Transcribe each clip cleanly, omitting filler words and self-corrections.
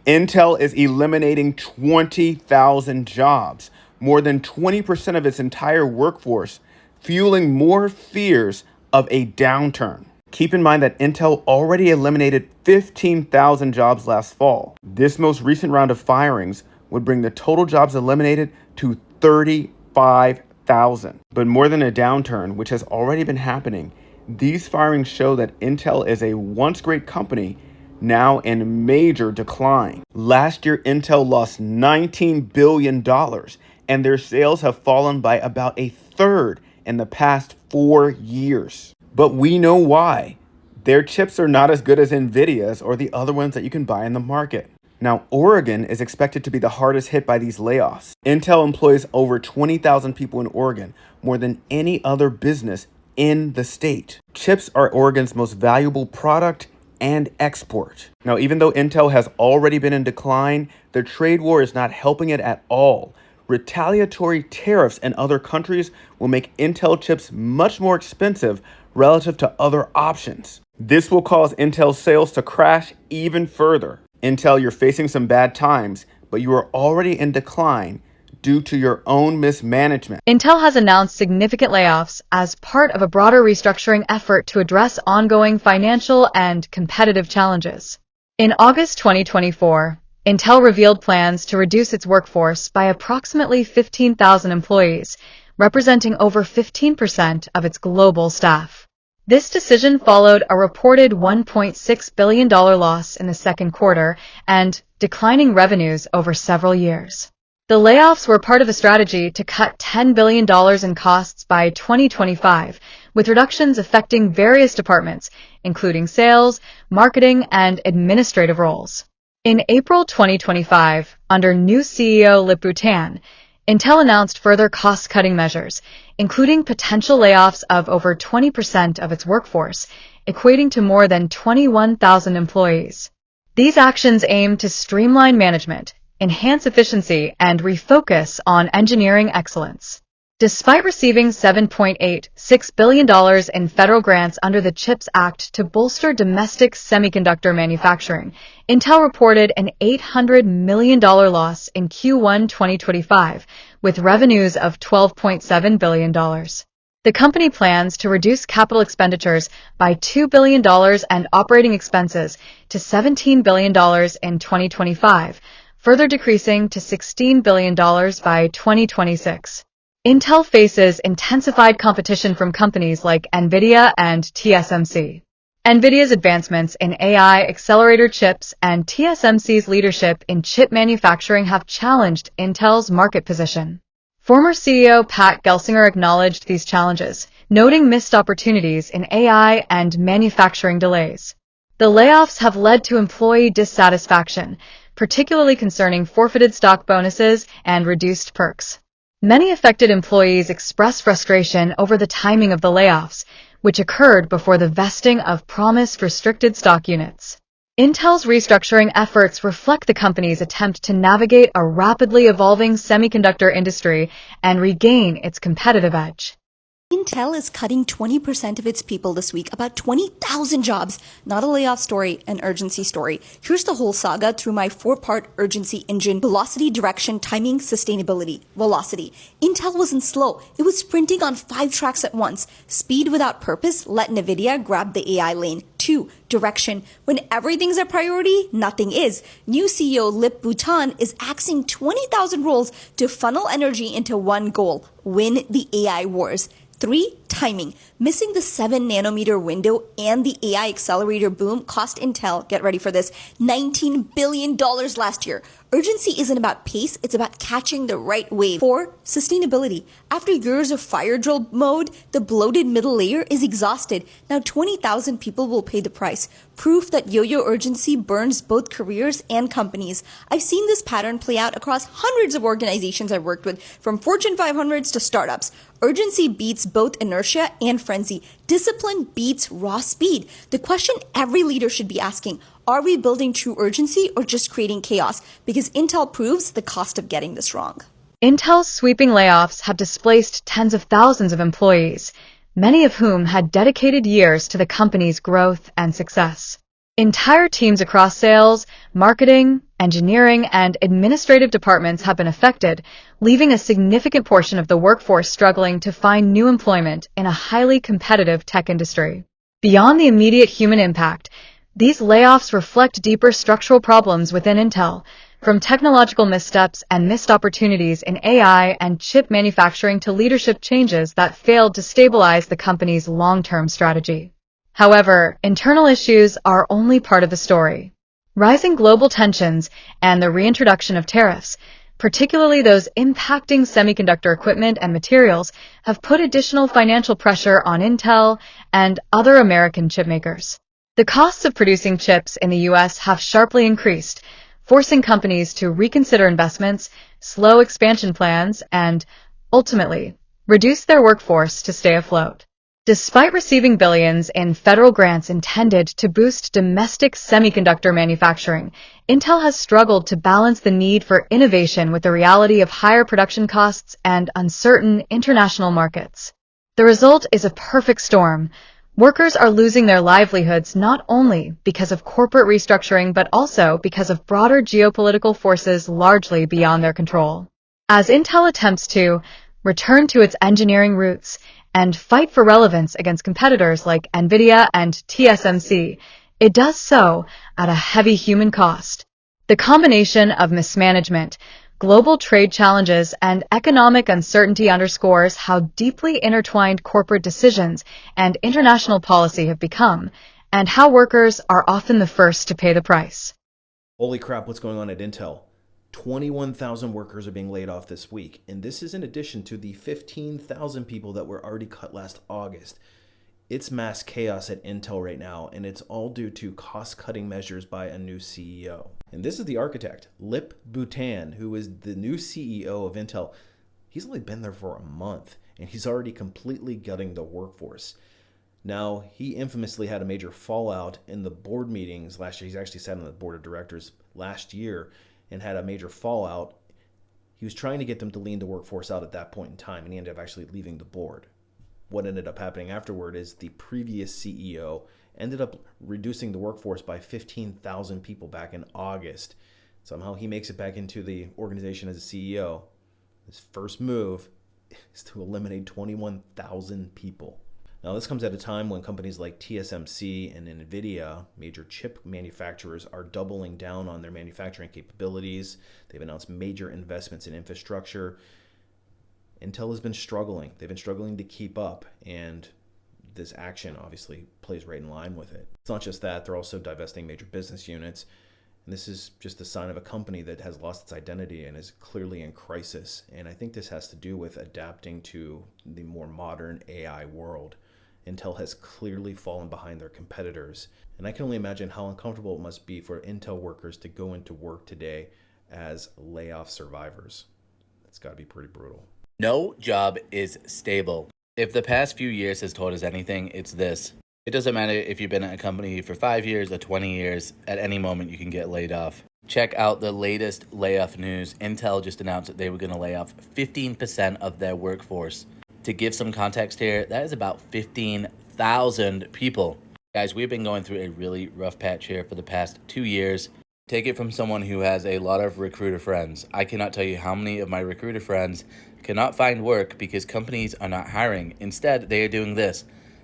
Intel is eliminating 20,000 jobs, more than 20% of its entire workforce, fueling more fears of a downturn. Keep in mind that Intel already eliminated 15,000 jobs last fall. This most recent round of firings would bring the total jobs eliminated to 35,000. But more than a downturn, which has already been happening, these firings show that Intel is a once great company now in major decline. Last year, Intel lost $19 billion, and their sales have fallen by about a third in the past 4 years. But we know why. Their chips are not as good as NVIDIA's or the other ones that you can buy in the market. Now, Oregon is expected to be the hardest hit by these layoffs. Intel employs over 20,000 people in Oregon, more than any other business in the state. Chips are Oregon's most valuable product and export. Now, even though Intel has already been in decline, the trade war is not helping it at all. Retaliatory tariffs in other countries will make Intel chips much more expensive relative to other options. This will cause Intel sales to crash even further. Intel, you're facing some bad times, but you are already in decline due to your own mismanagement. Intel has announced significant layoffs as part of a broader restructuring effort to address ongoing financial and competitive challenges. In August 2024, Intel revealed plans to reduce its workforce by approximately 15,000 employees, representing over 15% of its global staff. This decision followed a reported $1.6 billion loss in the second quarter and declining revenues over several years. The layoffs were part of a strategy to cut $10 billion in costs by 2025, with reductions affecting various departments, including sales, marketing, and administrative roles. In April 2025, under new CEO Lip Bhutan, Intel announced further cost-cutting measures, including potential layoffs of over 20% of its workforce, equating to more than 21,000 employees. These actions aim to streamline management, enhance efficiency, and refocus on engineering excellence. Despite receiving $7.86 billion in federal grants under the CHIPS Act to bolster domestic semiconductor manufacturing, Intel reported an $800 million loss in Q1 2025, with revenues of $12.7 billion. The company plans to reduce capital expenditures by $2 billion and operating expenses to $17 billion in 2025, further decreasing to $16 billion by 2026. Intel faces intensified competition from companies like NVIDIA and TSMC. NVIDIA's advancements in AI accelerator chips and TSMC's leadership in chip manufacturing have challenged Intel's market position. Former CEO Pat Gelsinger acknowledged these challenges, noting missed opportunities in AI and manufacturing delays. The layoffs have led to employee dissatisfaction, particularly concerning forfeited stock bonuses and reduced perks. Many affected employees expressed frustration over the timing of the layoffs, which occurred before the vesting of promised restricted stock units. Intel's restructuring efforts reflect the company's attempt to navigate a rapidly evolving semiconductor industry and regain its competitive edge. Intel is cutting 20% of its people this week, about 20,000 jobs. Not a layoff story, an urgency story. Here's the whole saga through my 4-part urgency engine: velocity, direction, timing, sustainability. Velocity. Intel wasn't slow. It was sprinting on 5 tracks at once. Speed without purpose let NVIDIA grab the AI lane. 2. Direction. When everything's a priority, nothing is. New CEO Lip Bhutan is axing 20,000 roles to funnel energy into one goal: win the AI wars. 3. Timing. Missing the 7-nanometer window and the AI accelerator boom cost Intel, get ready for this, $19 billion last year. Urgency isn't about pace, it's about catching the right wave. 4. Sustainability. After years of fire drill mode, the bloated middle layer is exhausted. Now 20,000 people will pay the price. Proof that yo-yo urgency burns both careers and companies. I've seen this pattern play out across hundreds of organizations I've worked with, from Fortune 500s to startups. Urgency beats both inertia and frenzy. Discipline beats raw speed. The question every leader should be asking: are we building true urgency or just creating chaos? Because Intel proves the cost of getting this wrong. Intel's sweeping layoffs have displaced tens of thousands of employees, many of whom had dedicated years to the company's growth and success. Entire teams across sales, marketing, engineering, and administrative departments have been affected, leaving a significant portion of the workforce struggling to find new employment in a highly competitive tech industry. Beyond the immediate human impact, these layoffs reflect deeper structural problems within Intel, from technological missteps and missed opportunities in AI and chip manufacturing to leadership changes that failed to stabilize the company's long-term strategy. However, internal issues are only part of the story. Rising global tensions and the reintroduction of tariffs, particularly those impacting semiconductor equipment and materials, have put additional financial pressure on Intel and other American chipmakers. The costs of producing chips in the U.S. have sharply increased, forcing companies to reconsider investments, slow expansion plans, and, ultimately, reduce their workforce to stay afloat. Despite receiving billions in federal grants intended to boost domestic semiconductor manufacturing, Intel has struggled to balance the need for innovation with the reality of higher production costs and uncertain international markets. The result is a perfect storm. Workers are losing their livelihoods not only because of corporate restructuring but also because of broader geopolitical forces largely beyond their control. As Intel attempts to return to its engineering roots and fight for relevance against competitors like NVIDIA and TSMC, it does so at a heavy human cost. The combination of mismanagement, global trade challenges, and economic uncertainty underscores how deeply intertwined corporate decisions and international policy have become, and how workers are often the first to pay the price. Holy crap, what's going on at Intel? 21,000 workers are being laid off this week, and this is in addition to the 15,000 people that were already cut last August. It's mass chaos at Intel right now, and it's all due to cost-cutting measures by a new CEO. And this is the architect, Lip Bhutan, who is the new CEO of Intel. He's only been there for a month, and he's already completely gutting the workforce. Now, he infamously had a major fallout in the board meetings last year. He's actually sat on the board of directors last year and had a major fallout. He was trying to get them to lean the workforce out at that point in time, and he ended up actually leaving the board. What ended up happening afterward is the previous CEO ended up reducing the workforce by 15,000 people back in August. Somehow he makes it back into the organization as a CEO. His first move is to eliminate 21,000 people. Now, this comes at a time when companies like TSMC and NVIDIA, major chip manufacturers, are doubling down on their manufacturing capabilities. They've announced major investments in infrastructure. Intel has been struggling. They've been struggling to keep up, and this action obviously plays right in line with it. It's not just that, they're also divesting major business units, and this is just a sign of a company that has lost its identity and is clearly in crisis. And I think this has to do with adapting to the more modern AI world. Intel has clearly fallen behind their competitors, and I can only imagine how uncomfortable it must be for Intel workers to go into work today as layoff survivors. It's got to be pretty brutal. No job is stable. If the past few years has taught us anything, it's this. It doesn't matter if you've been at a company for 5 years or 20 years, at any moment you can get laid off. Check out the latest layoff news. Intel just announced that they were going to lay off 15% of their workforce. To give some context here, that is about 15,000 people. Guys, we've been going through a really rough patch here for the past 2 years. Take it from someone who has a lot of recruiter friends. I cannot tell you how many of my recruiter friends cannot find work because companies are not hiring. Instead, they are doing this.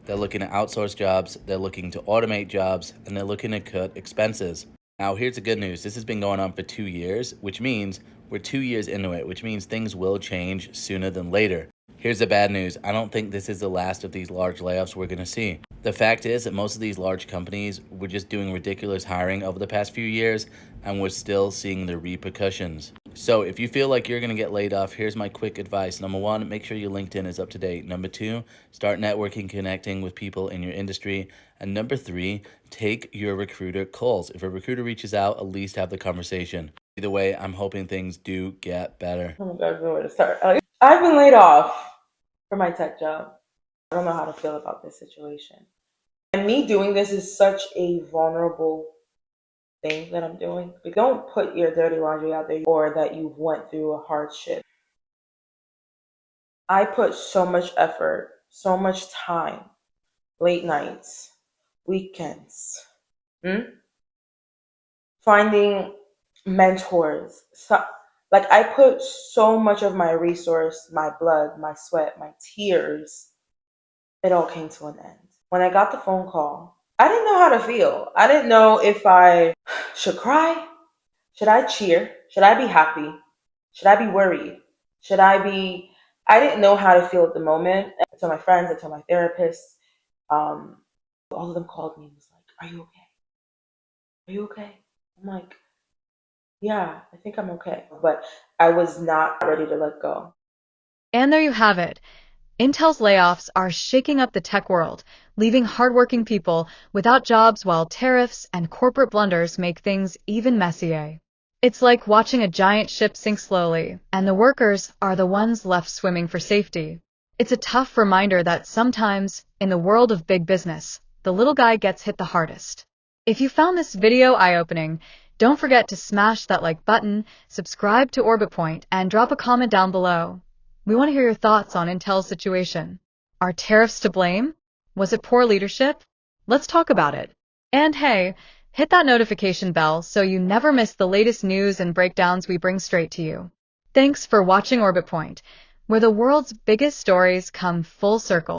They're looking to outsource jobs, they're looking to automate jobs, and they're looking to cut expenses. Now, here's the good news. This has been going on for 2 years, which means we're 2 years into it, which means things will change sooner than later. Here's the bad news. I don't think this is the last of these large layoffs we're going to see. The fact is that most of these large companies were just doing ridiculous hiring over the past few years, and we're still seeing the repercussions. So if you feel like you're going to get laid off, here's my quick advice. Number 1, make sure your LinkedIn is up to date. Number 2, start networking, connecting with people in your industry. And number 3, take your recruiter calls. If a recruiter reaches out, at least have the conversation. Either way, I'm hoping things do get better. Oh my God, I don't know where to start. I've been laid off for my tech job. I don't know how to feel about this situation. And me doing this is such a vulnerable thing that I'm doing. But don't put your dirty laundry out there or that you've went through a hardship. I put so much effort, so much time, late nights, weekends, finding mentors. So, like, I put so much of my resource, my blood, my sweat, my tears, it all came to an end. When I got the phone call, I didn't know how to feel. I didn't know if I should cry. Should I cheer? Should I be happy? Should I be worried? I didn't know how to feel at the moment. I told my friends, I told my therapist. All of them called me and was like, "Are you okay? Are you okay?" I'm like, "Yeah, I think I'm okay." But I was not ready to let go. And there you have it. Intel's layoffs are shaking up the tech world, leaving hardworking people without jobs while tariffs and corporate blunders make things even messier. It's like watching a giant ship sink slowly, and the workers are the ones left swimming for safety. It's a tough reminder that sometimes, in the world of big business, the little guy gets hit the hardest. If you found this video eye-opening, don't forget to smash that like button, subscribe to Orbit Point, and drop a comment down below. We want to hear your thoughts on Intel's situation. Are tariffs to blame? Was it poor leadership? Let's talk about it. And hey, hit that notification bell so you never miss the latest news and breakdowns we bring straight to you. Thanks for watching Orbit Point, where the world's biggest stories come full circle.